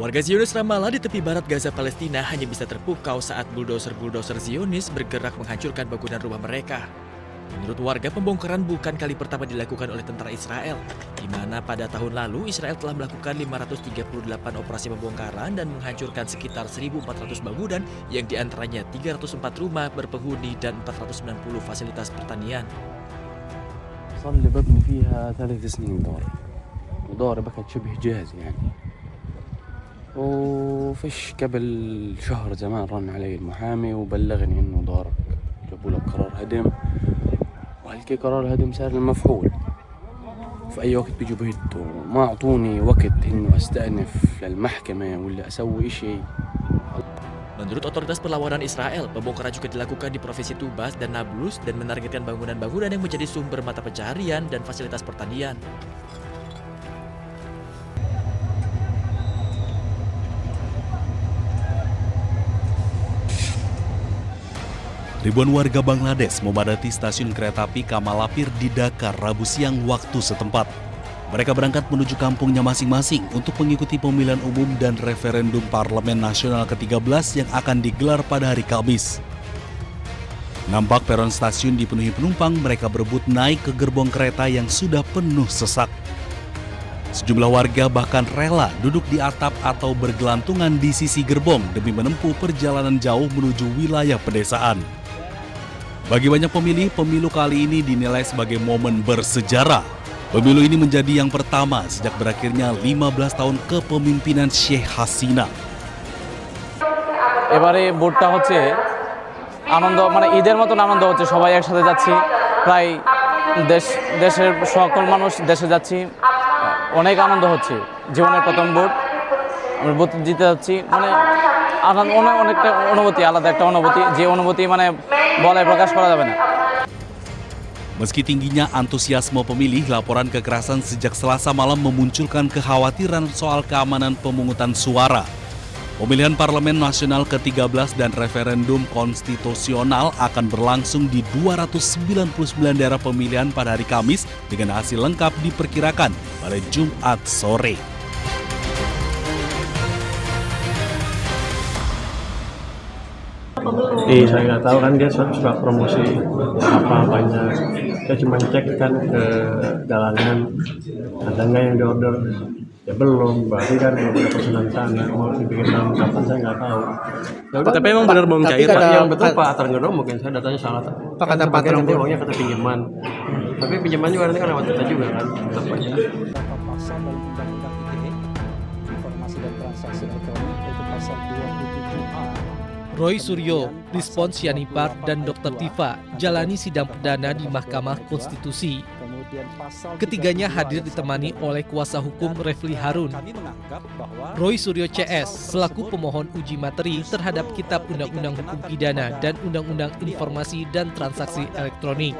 Warga Zionis Ramallah di tepi barat Gaza Palestina hanya bisa terpukau saat buldoser-buldoser Zionis bergerak menghancurkan bangunan rumah mereka. Menurut warga, pembongkaran bukan kali pertama dilakukan oleh tentara Israel, di mana pada tahun lalu Israel telah melakukan 538 operasi pembongkaran dan menghancurkan sekitar 1.400 bangunan yang diantaranya 304 rumah berpenghuni dan 490 fasilitas pertanian. صار لي ببني فيها 3 سنين وداري بكت شبه جاهز يعني وفيش قبل شهر زمان رن علي المحامي وبلغني انه دارك جابوا لك قرار هدم وهلكي قرار هدم صار المفعول في اي وقت بيجوا بهدوا ما اعطوني وقت انه استأنف للمحكمة ولا اسوي اشي. Menurut otoritas perlawanan Israel, pembongkaran juga dilakukan di provinsi Tubas dan Nablus dan menargetkan bangunan-bangunan yang menjadi sumber mata pencaharian dan fasilitas pertanian. Ribuan warga Bangladesh memadati stasiun kereta api Kamalapir di Dhaka Rabu siang waktu setempat. Mereka berangkat menuju kampungnya masing-masing untuk mengikuti pemilihan umum dan referendum Parlemen Nasional ke-13 yang akan digelar pada hari Kamis. Nampak peron stasiun dipenuhi penumpang, mereka berebut naik ke gerbong kereta yang sudah penuh sesak. Sejumlah warga bahkan rela duduk di atap atau bergelantungan di sisi gerbong demi menempuh perjalanan jauh menuju wilayah pedesaan. Bagi banyak pemilih, pemilu kali ini dinilai sebagai momen bersejarah. Pemilu ini menjadi yang pertama sejak berakhirnya 15 tahun kepemimpinan Sheikh Hasina. এবারে ভোটটা হচ্ছে আনন্দ মানে ঈদের মতন আনন্দ হচ্ছে, সবাই একসাথে যাচ্ছি, প্রায় দেশের সকল মানুষ দেশে যাচ্ছি, অনেক আনন্দ হচ্ছে। জীবনের প্রথম ভোট, আমি ভোট জিতে যাচ্ছি, মানে আনন্দ অনেকটা অনুভূতি, আলাদা একটা অনুভূতি, যে অনুভূতি মানে বলায় প্রকাশ করা যাবে না। Meski tingginya antusiasme pemilih, laporan kekerasan sejak Selasa malam memunculkan kekhawatiran soal keamanan pemungutan suara. Pemilihan Parlemen Nasional ke-13 dan referendum konstitusional akan berlangsung di 299 daerah pemilihan pada hari Kamis dengan hasil lengkap diperkirakan pada Jumat sore. Saya nggak tahu kan dia suka promosi apa banyak. Saya cuma cek kan ke galangan ada nggak yang diorder, ya belum. Berarti kan belum ada pesanan sana. Mau dibikin dalam kapan saya nggak tahu. Ya udah, Tapi emang benar belum cair, Pak. Pak? Yang betul Pak Atarngedo, mungkin saya datanya salah. Pak, kata Pak nanti Atarngedo. uangnya kata pinjaman. Tapi pinjaman juga nanti kan lewat kita juga kan. Tetap aja. Pasal dalam Undang-Undang ITE, informasi dan transaksi elektronik, yaitu pasal 27A. Roy Suryo, Respons Yanipar, dan Dr. Tifa jalani sidang perdana di Mahkamah Konstitusi. Ketiganya hadir ditemani oleh kuasa hukum Refli Harun. Roy Suryo CS selaku pemohon uji materi terhadap Kitab Undang-Undang Hukum Pidana dan Undang-Undang Informasi dan Transaksi Elektronik.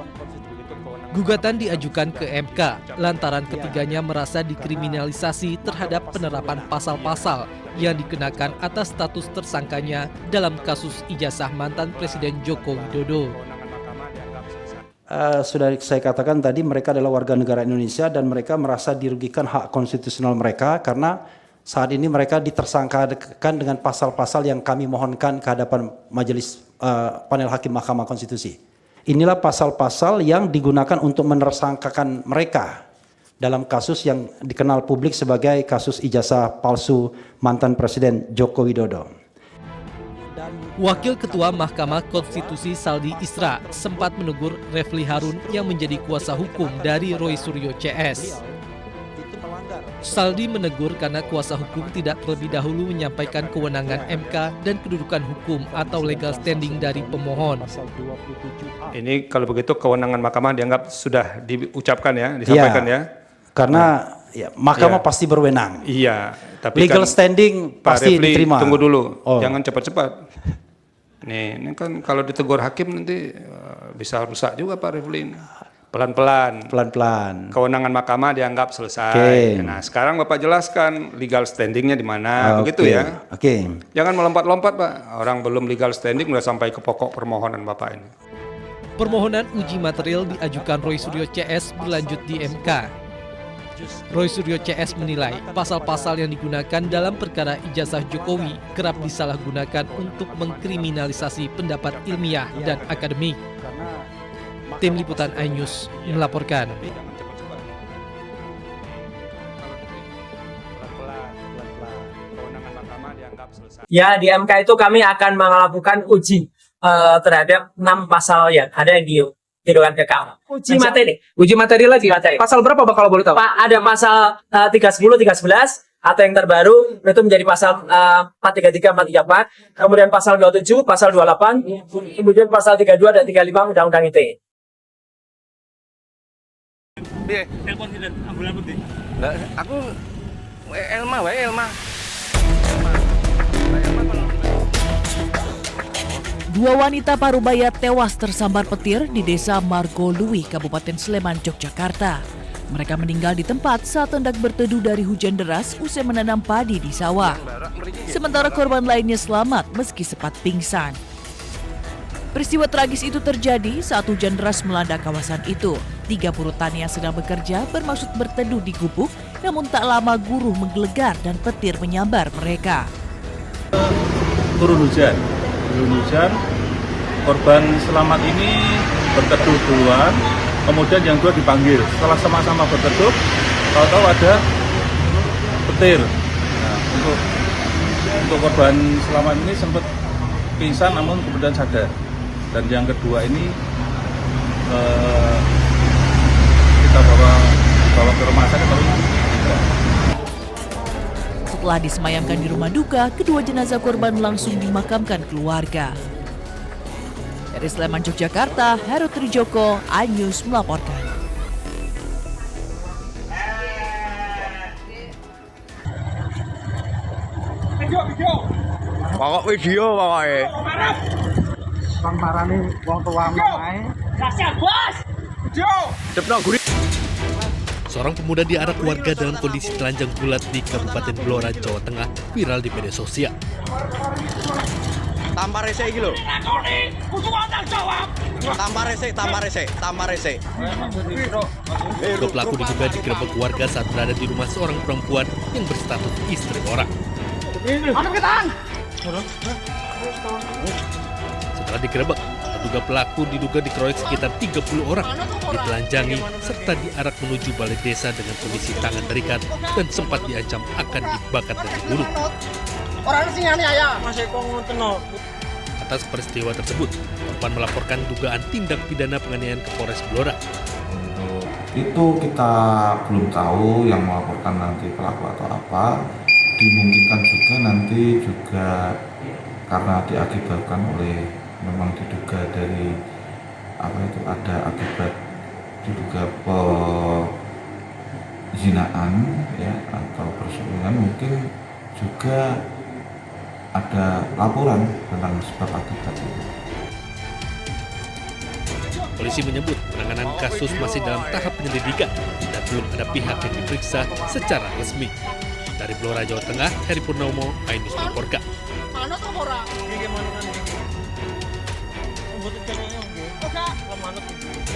Gugatan diajukan ke MK lantaran ketiganya merasa dikriminalisasi terhadap penerapan pasal-pasal yang dikenakan atas status tersangkanya dalam kasus ijazah mantan Presiden Joko Widodo. Sudah saya katakan tadi, mereka adalah warga negara Indonesia dan mereka merasa dirugikan hak konstitusional mereka karena saat ini mereka ditersangkakan dengan pasal-pasal yang kami mohonkan ke hadapan majelis panel hakim Mahkamah Konstitusi. Inilah pasal-pasal yang digunakan untuk menersangkakan mereka dalam kasus yang dikenal publik sebagai kasus ijazah palsu mantan Presiden Joko Widodo. Wakil Ketua Mahkamah Konstitusi Saldi Isra sempat menegur Refli Harun yang menjadi kuasa hukum dari Roy Suryo CS. Saldi menegur karena kuasa hukum tidak terlebih dahulu menyampaikan kewenangan MK dan kedudukan hukum atau legal standing dari pemohon. Ini kalau begitu kewenangan mahkamah dianggap sudah diucapkan ya, disampaikan ya. Karena ya, mahkamah pasti berwenang. Iya, tapi legal kan, standing Pak pasti Refli, diterima. tunggu dulu, jangan cepat-cepat. Ini kan kalau ditegur hakim nanti bisa rusak juga Pak Refli. Pelan-pelan. Kewenangan mahkamah dianggap selesai. Nah, sekarang Bapak jelaskan legal standingnya di mana, begitu ya. Jangan melompat-lompat Pak. Orang belum legal standing udah sampai ke pokok permohonan Bapak ini. Permohonan uji material diajukan Roy Suryo CS berlanjut di MK. Roy Suryo CS menilai pasal-pasal yang digunakan dalam perkara ijazah Jokowi kerap disalahgunakan untuk mengkriminalisasi pendapat ilmiah dan akademik. Tim Liputan iNews melaporkan. Ya, di MK itu kami akan melakukan uji terhadap 6 pasal yang ada di Dewan PK. Uji materi. Uji materi lagi? Pasal berapa Bang kalau boleh tahu? Pak, ada pasal 310, 311, atau yang terbaru itu menjadi pasal 433, 434, kemudian pasal 27, pasal 28, kemudian pasal 32 dan 35 Undang-Undang ITE. Telepon tidak ambulan putih. Aku Elma. Dua wanita parubaya tewas tersambar petir di Desa Margolui, Kabupaten Sleman, Yogyakarta. Mereka meninggal di tempat saat hendak berteduh dari hujan deras usai menanam padi di sawah. Sementara korban lainnya selamat meski sempat pingsan. Peristiwa tragis itu terjadi saat hujan deras melanda kawasan itu. 3 buruh tani yang sedang bekerja bermaksud berteduh di gubuk, namun tak lama guruh menggelegar dan petir menyambar mereka. Turun hujan, korban selamat ini berteduh duluan, kemudian yang dua dipanggil. Setelah sama-sama berteduh, tahu-tahu ada petir. Nah, untuk korban selamat ini sempat pingsan, namun kemudian sadar. Dan yang kedua ini kita bawa ke rumah sakit. Setelah disemayamkan di rumah duka, kedua jenazah korban langsung dimakamkan keluarga. Dari Sleman, Yogyakarta, Heru Trijoko, iNews melaporkan. Pokok video pokoknya. Bang parane wong tuamu ae. Rahasia, Bos. Video. Cepno guri. Seorang pemuda diarak warga dalam kondisi telanjang bulat di Kabupaten Blora, Jawa Tengah viral di media sosial. Tampar rese iki lho. Tampar rese. Kedua pelaku diduga digerebek warga saat berada di rumah seorang perempuan yang berstatus istri orang. Setelah digerebek, terduga pelaku dikeroyok sekitar 30 orang, ditelanjangi serta diarak menuju balai desa dengan kondisi tangan terikat dan sempat diancam akan dibakar dan dibunuh. Atas peristiwa tersebut, korban melaporkan dugaan tindak pidana penganiayaan ke Polres Blora. Itu kita belum tahu yang melaporkan nanti pelaku atau apa. Dimungkinkan juga nanti karena diakibatkan oleh memang diduga dari ada akibat diduga pezinaan ya atau perselingkuhan, mungkin juga ada laporan tentang sebab akibat itu. Polisi menyebut penanganan kasus masih dalam tahap penyelidikan dan belum ada pihak yang diperiksa secara resmi. Dari Blora, Jawa Tengah, Heri Purnomo, iNews melaporkan. Oke,